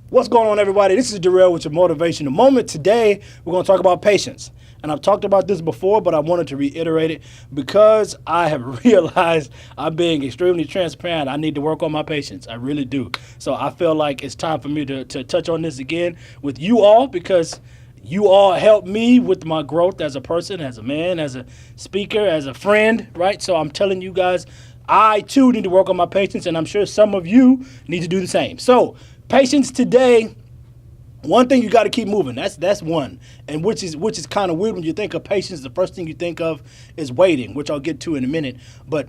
What's going on, everybody? This is Durell with your motivational moment. Today, we're going to talk about patience. And I've talked about this before, but I wanted to reiterate it because I have realized I'm being extremely transparent. I need to work on my patience. I really do. So I feel like it's time for me to touch on this again with you all because you all helped me with my growth as a person, as a man, as a speaker, as a friend, right? So I'm telling you guys, I too need to work on my patience, and I'm sure some of you need to do the same. So, patience today. One thing you got to keep moving. That's one, and which is kind of weird when you think of patience. The first thing you think of is waiting, which I'll get to in a minute. But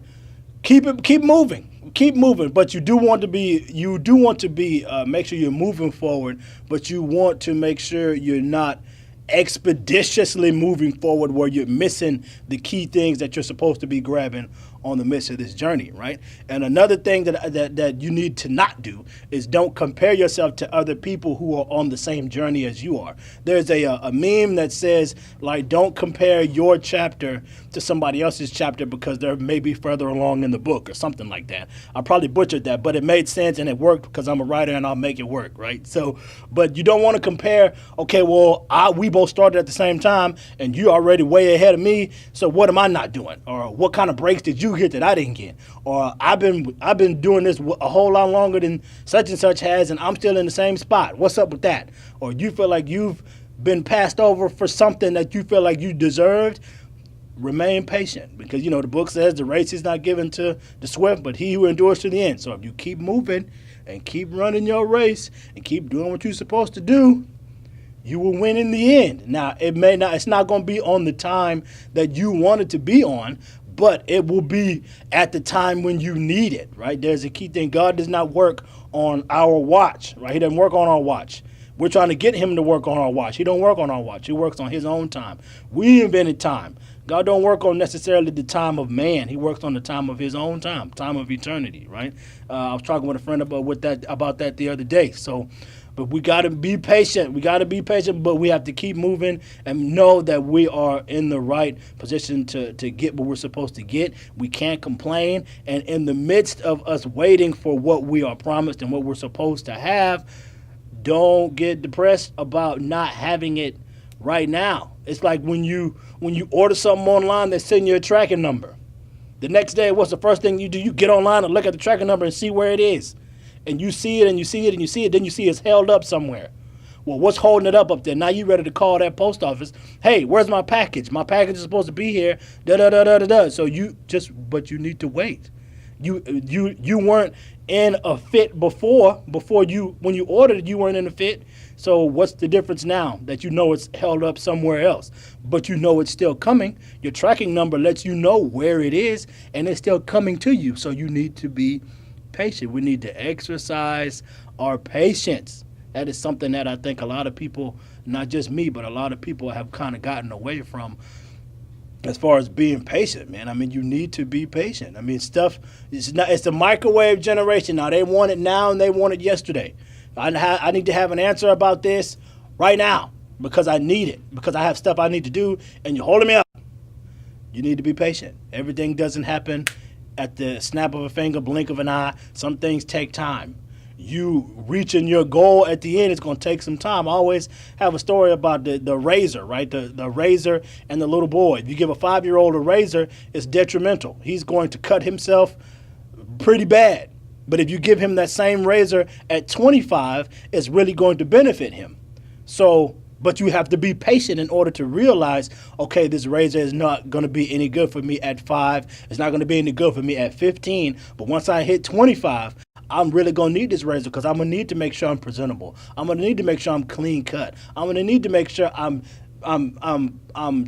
keep moving. But you do want to be make sure you're moving forward. But you want to make sure you're not expeditiously moving forward where you're missing the key things that you're supposed to be grabbing on the midst of this journey, right? And another thing that you need to not do is don't compare yourself to other people who are on the same journey as you are. There's a meme that says, like, don't compare your chapter to somebody else's chapter because they're maybe further along in the book or something like that. I probably butchered that, but it made sense and it worked because I'm a writer and I'll make it work, right? So, but you don't want to compare, okay, well, we both started at the same time and you're already way ahead of me, so what am I not doing? Or what kind of breaks did you get that I didn't get? Or I've been doing this a whole lot longer than such and such has, and I'm still in the same spot. What's up with that? Or you feel like you've been passed over for something that you feel like you deserved. Remain patient because the book says the race is not given to the swift, but he who endures to the end. So if you keep moving and keep running your race and keep doing what you're supposed to do, you will win in the end. Now, it's not going to be on the time that you want it to be on, but it will be at the time when you need it, right? There's a key thing. God does not work on our watch, right? He doesn't work on our watch. We're trying to get him to work on our watch. He don't work on our watch. He works on his own time. We invented time. God don't work on necessarily the time of man. He works on the time of his own time of eternity, right? I was talking with a friend about that the other day. So, but we got to be patient. But we have to keep moving and know that we are in the right position to get what we're supposed to get. We can't complain. And in the midst of us waiting for what we are promised and what we're supposed to have, don't get depressed about not having it right now. It's like when you order something online, they send you a tracking number. The next day, what's the first thing you do? You get online and look at the tracking number and see where it is. And you see it and you see it and you see it. Then you see it's held up somewhere. Well, what's holding it up there? Now you ready to call that post office. Hey, where's my package? My package is supposed to be here. Da. So but you need to wait. You weren't in a fit before when you ordered it, you weren't in a fit. So what's the difference now that you know it's held up somewhere else, but you know it's still coming? Your tracking number lets you know where it is and it's still coming to you. So you need to be patient. We need to exercise our patience. That is something that I think a lot of people, not just me, but a lot of people have kind of gotten away from as far as being patient, man. I mean, you need to be patient. I mean, it's the microwave generation. Now they want it now and they want it yesterday. I need to have an answer about this right now because I need it, because I have stuff I need to do, and you're holding me up. You need to be patient. Everything doesn't happen at the snap of a finger, blink of an eye. Some things take time. You reaching your goal at the end is going to take some time. I always have a story about the razor, right? The razor and the little boy. If you give a 5-year-old a razor, it's detrimental. He's going to cut himself pretty bad. But if you give him that same razor at 25, it's really going to benefit him. So, but you have to be patient in order to realize, okay, this razor is not going to be any good for me at 5. It's not going to be any good for me at 15. But once I hit 25, I'm really going to need this razor because I'm going to need to make sure I'm presentable. I'm going to need to make sure I'm clean cut. I'm going to need to make sure I'm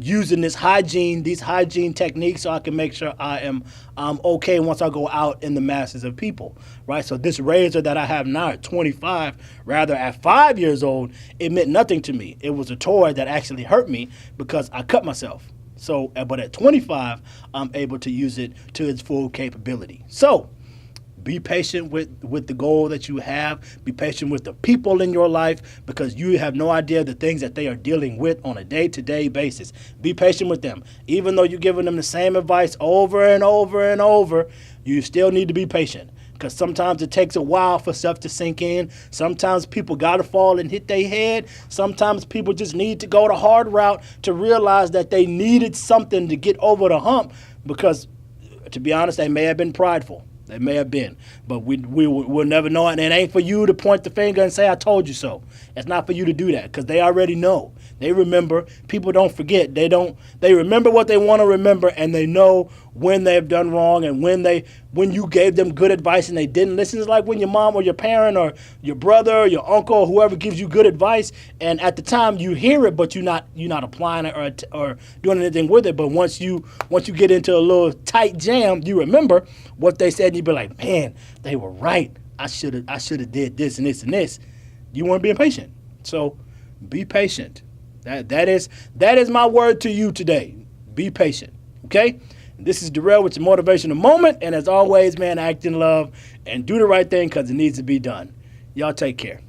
using these hygiene techniques so I can make sure I'm okay once I go out in the masses of people, right? So this razor that I have now at 25, rather at 5 years old, it meant nothing to me. It was a toy that actually hurt me because I cut myself. So, but at 25, I'm able to use it to its full capability. So, be patient with the goal that you have. Be patient with the people in your life because you have no idea the things that they are dealing with on a day-to-day basis. Be patient with them. Even though you're giving them the same advice over and over and over, you still need to be patient. because sometimes it takes a while for stuff to sink in. Sometimes people got to fall and hit their head. Sometimes people just need to go the hard route to realize that they needed something to get over the hump, because, to be honest, they may have been prideful. They may have been, but we'll never know. And it ain't for you to point the finger and say, I told you so. It's not for you to do that, because they already know. They remember. People don't forget. They remember what they want to remember, and they know when they've done wrong and when you gave them good advice and they didn't listen. It's like when your mom or your parent or your brother or your uncle or whoever gives you good advice, and at the time you hear it, but you're not applying it or doing anything with it. But once you get into a little tight jam, you remember what they said, and you be like, man, they were right. I should have did this and this and this. You weren't being patient. So be patient. That is my word to you today. Be patient. Okay? This is Durell with your motivational moment. And as always, man, act in love and do the right thing, because it needs to be done. Y'all take care.